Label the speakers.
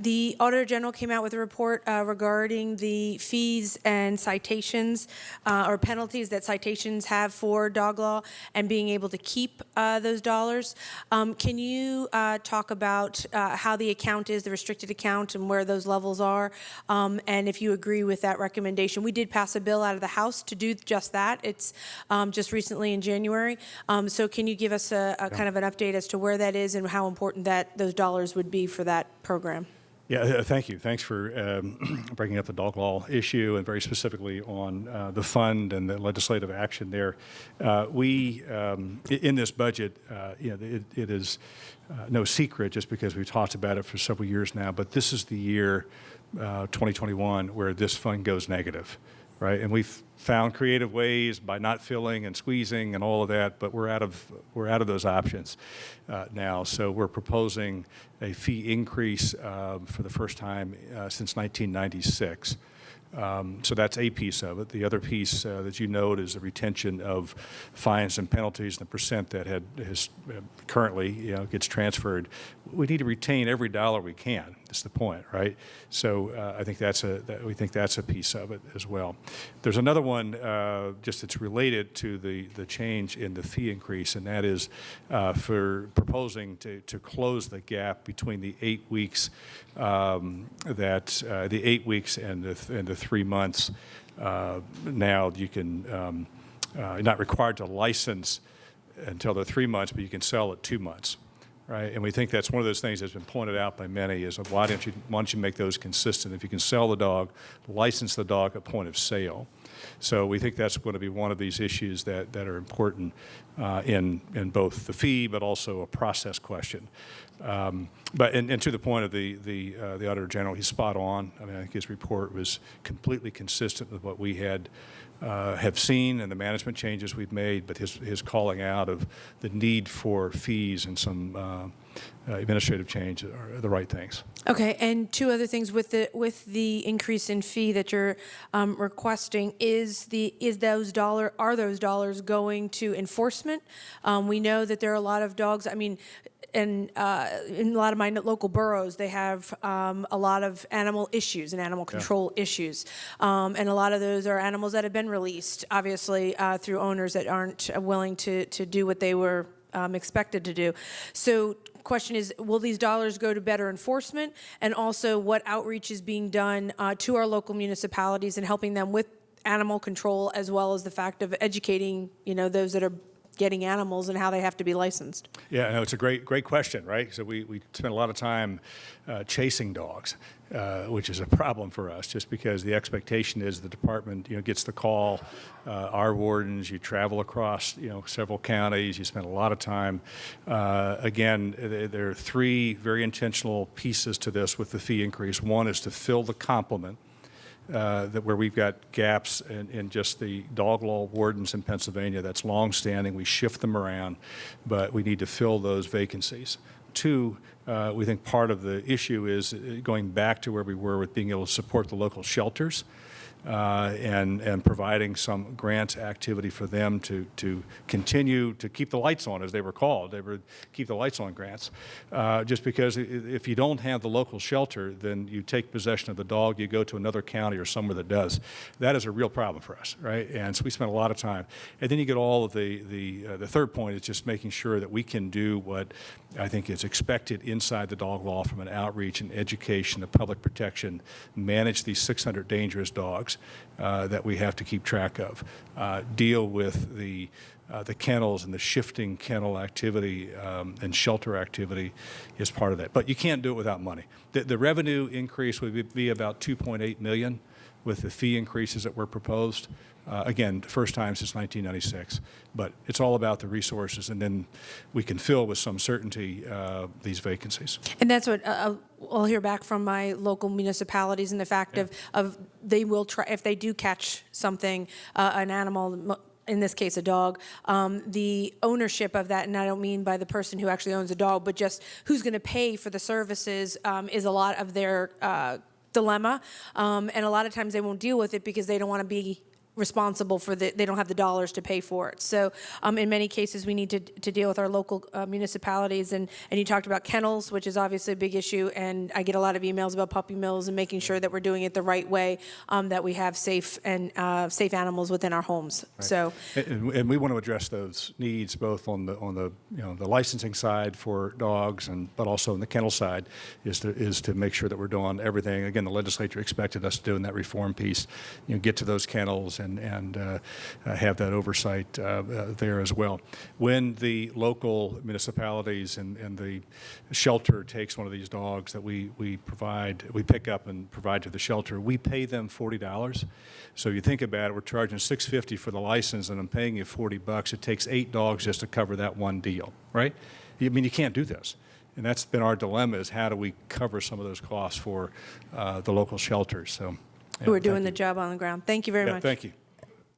Speaker 1: The Auditor General came out with a report regarding the fees and citations or penalties that citations have for dog law and being able to keep those dollars. Can you talk about how the account is, the restricted account, and where those levels are? And if you agree with that recommendation. We did pass a bill out of the House to do just that. It's just recently in January. So can you give us a kind of an update as to where that is and how important that those dollars would be for that program?
Speaker 2: Yeah, thank you. Thanks for bringing up the dog law issue and very specifically on the fund and the legislative action there. We, in this budget, it is no secret just because we've talked about it for several years now, but this is the year, 2021, where this fund goes negative. Right, and we've found creative ways by not filling and squeezing and all of that, but we're out of those options now. So we're proposing a fee increase for the first time since 1996. So that's a piece of it. The other piece that you note is the retention of fines and penalties, and the percent that has currently gets transferred. We need to retain every dollar we can. That's the point, right? So I think we think that's a piece of it as well. There's another one just that's related to the change in the fee increase, and that is for proposing to close the gap between the 8 weeks the 8 weeks and the 3 months. Now you can you're not required to license until the 3 months, but you can sell at 2 months. Right, and we think that's one of those things that's been pointed out by many is why don't you make those consistent? If you can sell the dog, license the dog at point of sale. So we think that's going to be one of these issues that are important in both the fee, but also a process question. But to the point of the Auditor General, he's spot on. I mean, I think his report was completely consistent with what we have seen and the management changes we've made, but his calling out of the need for fees and some administrative change are the right things.
Speaker 1: Okay, and two other things with the increase in fee that you're requesting are those dollars going to enforcement? We know that there are a lot of dogs. I mean, and in a lot of my local boroughs, they have a lot of animal issues and animal control issues. And a lot of those are animals that have been released, obviously, through owners that aren't willing to do what they were expected to do. So question is, will these dollars go to better enforcement? And also, what outreach is being done to our local municipalities and helping them with animal control, as well as the fact of educating, those that are getting animals and how they have to be licensed?
Speaker 2: Yeah, no, it's a great question, right? So we spend a lot of time chasing dogs, which is a problem for us, just because the expectation is the department, gets the call. Our wardens, you travel across, several counties. You spend a lot of time. Again, there are three very intentional pieces to this with the fee increase. One is to fill the complement. Where we've got gaps in just the dog law wardens in Pennsylvania. That's long-standing. We shift them around, but we need to fill those vacancies. Two, we think part of the issue is going back to where we were with being able to support the local shelters and providing some grant activity for them to continue to keep the lights on, as they were called. They were keep the lights on grants. Just because if you don't have the local shelter, then you take possession of the dog, you go to another county or somewhere that does. That is a real problem for us, right? And so we spend a lot of time. And then you get all of the third point is just making sure that we can do what I think is expected inside the dog law from an outreach and education, a public protection, manage these 600 dangerous dogs that we have to keep track of, deal with the kennels and the shifting kennel activity and shelter activity is part of that. But you can't do it without money. The revenue increase would be about $2.8 million with the fee increases that were proposed. Again, the first time since 1996. But it's all about the resources, and then we can fill with some certainty these vacancies.
Speaker 1: And that's what I'll hear back from my local municipalities, and the fact of they will try, if they do catch something, an animal, in this case a dog, the ownership of that, and I don't mean by the person who actually owns a dog, but just who's going to pay for the services is a lot of their dilemma. And a lot of times they won't deal with it because they don't want to be responsible for they don't have the dollars to pay for it. So in many cases, we need to deal with our local municipalities. And you talked about kennels, which is obviously a big issue. And I get a lot of emails about puppy mills and making sure that we're doing it the right way, that we have safe safe animals within our homes.
Speaker 2: Right.
Speaker 1: So,
Speaker 2: and we want to address those needs both on the the licensing side for dogs, but also on the kennel side is to make sure that we're doing everything. Again, the legislature expected us to do in that reform piece, get to those kennels and have that oversight there as well. When the local municipalities and the shelter takes one of these dogs that we pick up and provide to the shelter, we pay them $40. So you think about it, we're charging $6.50 for the license, and I'm paying you $40. It takes 8 dogs just to cover that one deal, right? I mean, you can't do this. And that's been our dilemma, is how do we cover some of those costs for the local shelters. So,
Speaker 1: who are doing the job on the ground. Thank you very much.
Speaker 2: Thank you.